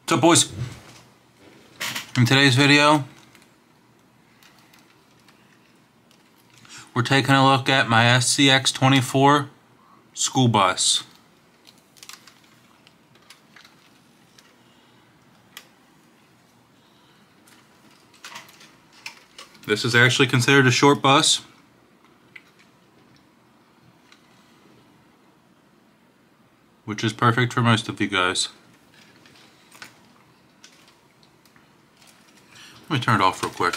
What's up, boys? In today's video, we're taking a look at my Scx24 school bus. This is actually considered a short bus. Which is perfect for most of you guys. Let me turn it off real quick.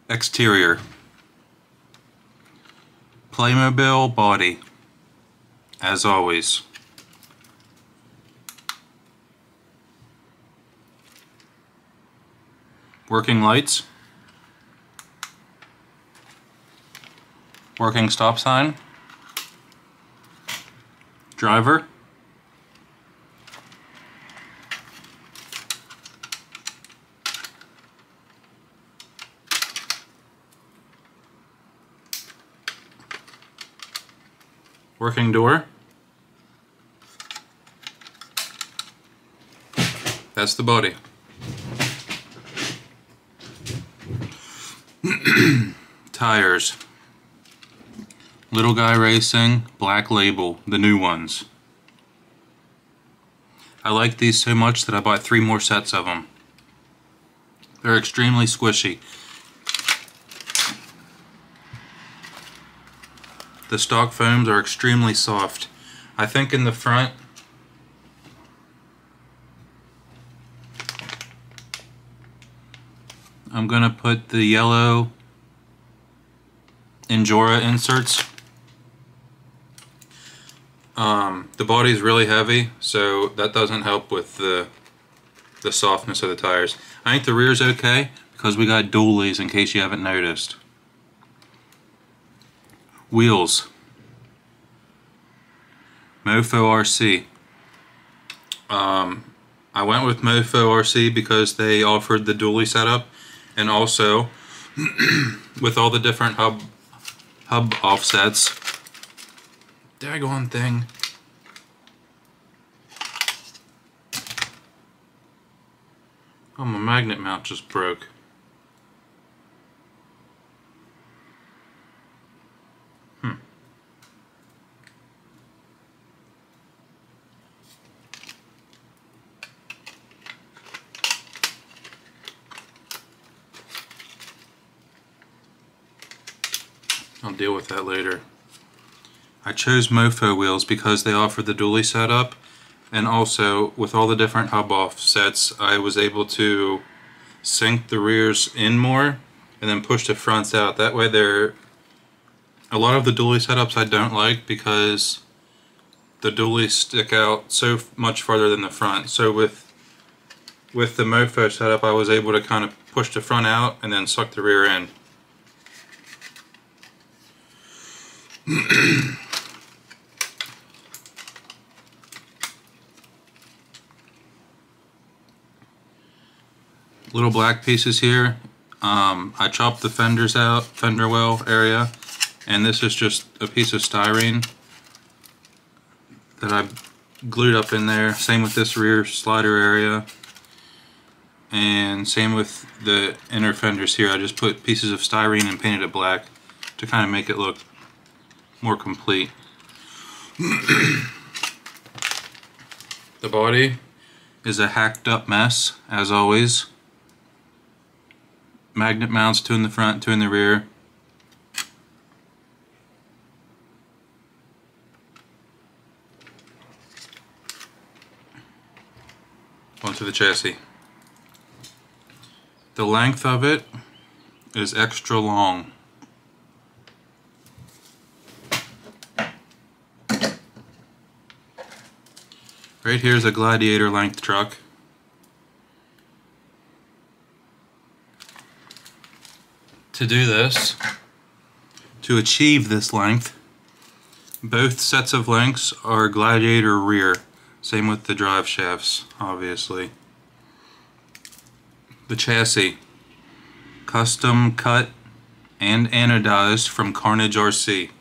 Exterior. Playmobil body. As always. Working lights. Working stop sign. Driver. Working door. That's the body. Tires. Little Guy Racing, Black Label, the new ones. I like these so much that I bought 3 more sets of them. They're extremely squishy. The stock foams are extremely soft. I think in the front, I'm gonna put the yellow Injora inserts. The body's really heavy, so that doesn't help with the softness of the tires. I think the rear's okay because we got dualies in case you haven't noticed. Wheels. Mofo RC. I went with Mofo RC because they offered the dually setup, and also with all the different hub offsets. Daggone thing. Oh, my magnet mount just broke. I'll deal with that later. I chose Mofo wheels because they offer the dually setup, and also with all the different hub offsets I was able to sink the rears in more and then push the fronts out. That way a lot of the dually setups I don't like because the dualies stick out so much farther than the front. So with the Mofo setup I was able to kind of push the front out and then suck the rear in. Little black pieces here. I chopped the fenders out, fender well area, and this is just a piece of styrene that I glued up in there. Same with this rear slider area, and same with the inner fenders here. I just put pieces of styrene and painted it black to kind of make it look more complete. The body is a hacked up mess, as always. Magnet mounts, 2 in the front, 2 in the rear. Onto the chassis. The length of it is extra long. Right here is a Gladiator length truck. To do this, to achieve this length, both sets of lengths are Gladiator rear. Same with the drive shafts, obviously. The chassis, custom cut and anodized from Karnage RC.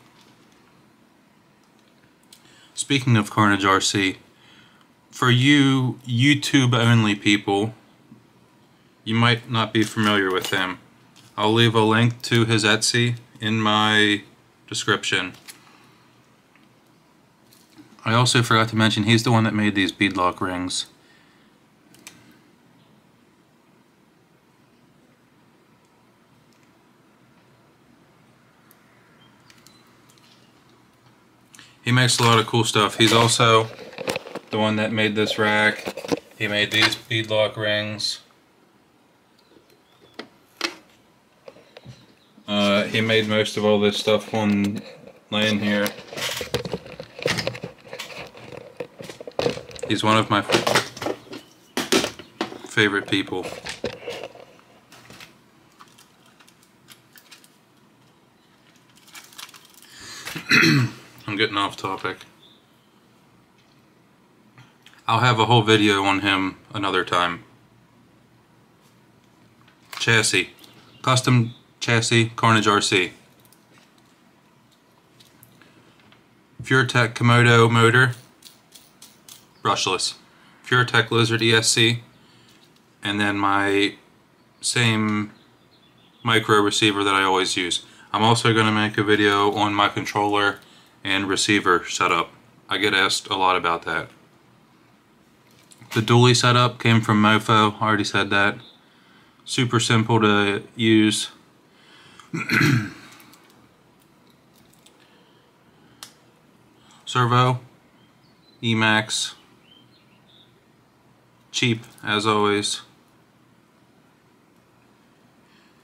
Speaking of Karnage RC, for you YouTube only people, you might not be familiar with him. I'll leave a link to his Etsy in my description. I also forgot to mention he's the one that made these beadlock rings. He makes a lot of cool stuff. He's also the one that made this rack. He made these beadlock rings. He made most of all this stuff on laying here. He's one of my favorite people. I'm getting off topic. I'll have a whole video on him another time. Chassis. Custom chassis, Karnage RC. PureTech Komodo motor, brushless. PureTech Lizard ESC, and then my same micro receiver that I always use. I'm also going to make a video on my controller and receiver setup. I get asked a lot about that. The dually setup came from Mofo, I already said that. Super simple to use. Servo, Emax, cheap as always.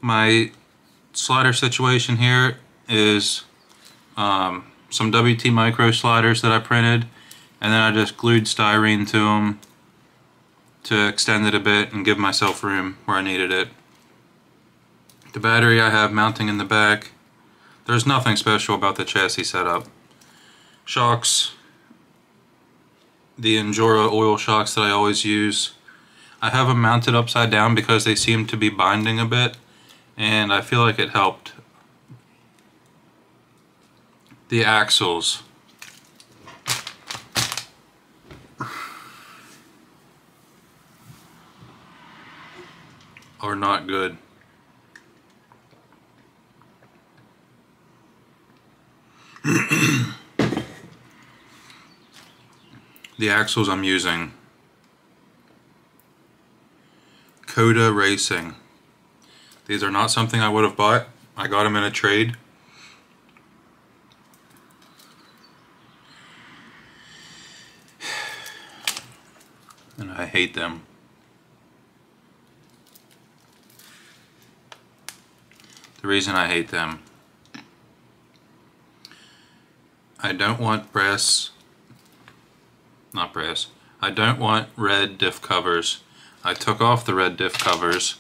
My slider situation here is some WT micro sliders that I printed, and then I just glued styrene to them to extend it a bit and give myself room where I needed it. The battery I have mounting in the back. There's nothing special about the chassis setup. Shocks, the Endura oil shocks that I always use. I have them mounted upside down because they seem to be binding a bit, and I feel like it helped. The axles are not good. The axles I'm using, Coda Racing. These are not something I would have bought. I got them in a trade. And I hate them. The reason I hate them, I don't want I don't want red diff covers. I took off the red diff covers.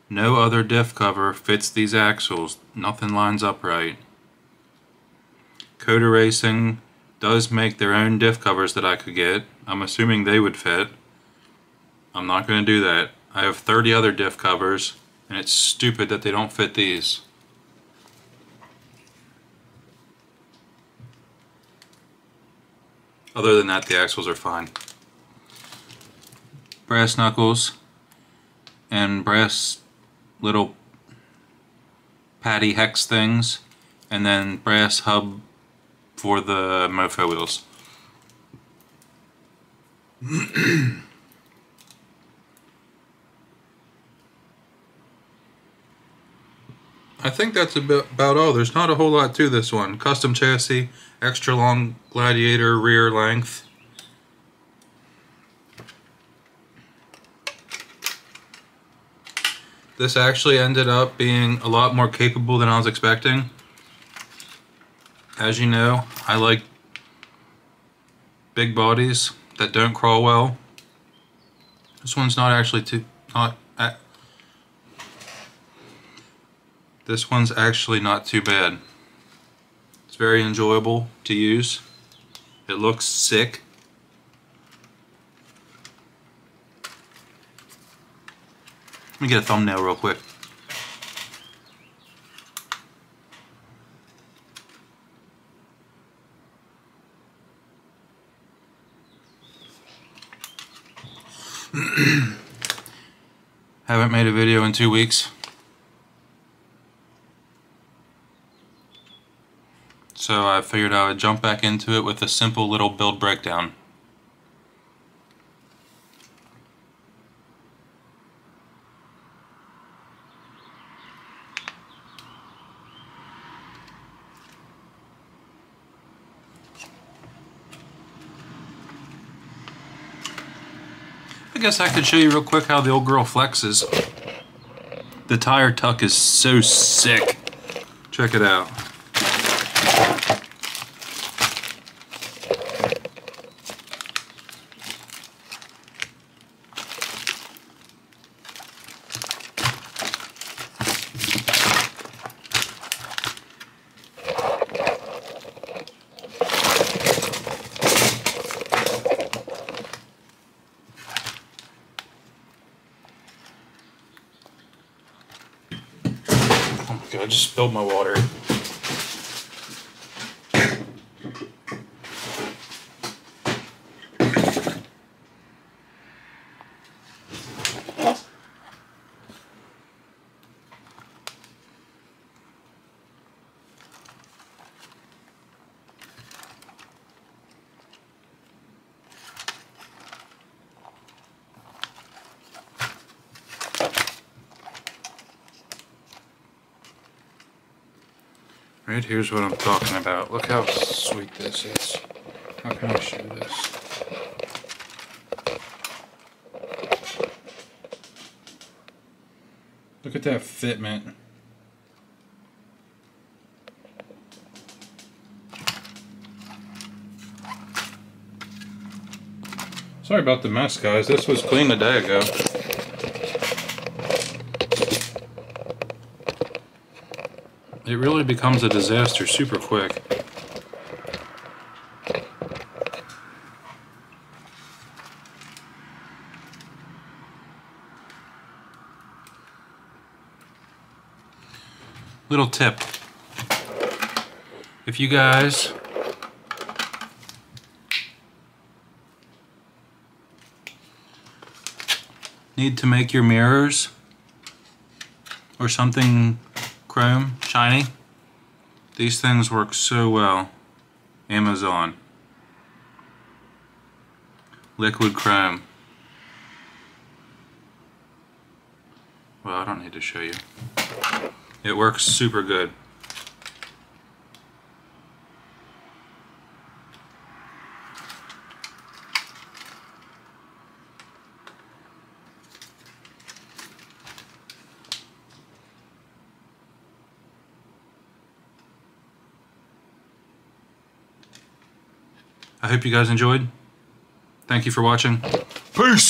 No other diff cover fits these axles. Nothing lines up right. Coda Racing does make their own diff covers that I could get. I'm assuming they would fit. I'm not going to do that. I have 30 other diff covers, and it's stupid that they don't fit these. Other than that, the axles are fine. Brass knuckles and brass little patty hex things, and then brass hub for the Mofo wheels. I think that's about all. There's not a whole lot to this one. Custom chassis, extra long Gladiator rear length. This actually ended up being a lot more capable than I was expecting. As you know, I like big bodies that don't crawl well. This one's not actually This one's actually not too bad. It's very enjoyable to use. It looks sick. Let me get a thumbnail real quick. Haven't made a video in 2 weeks. So I figured I would jump back into it with a simple little build breakdown. I guess I could show you real quick how the old girl flexes. The tire tuck is so sick. Check it out. I just spilled my water. Right, here's what I'm talking about. Look how sweet this is. How can I show this? Look at that fitment. Sorry about the mess, guys. This was clean a day ago. It really becomes a disaster super quick. Little tip. If you guys need to make your mirrors or something chrome, shiny, these things work so well. Amazon. Liquid chrome. Well, I don't need to show you. It works super good. I hope you guys enjoyed. Thank you for watching. Peace!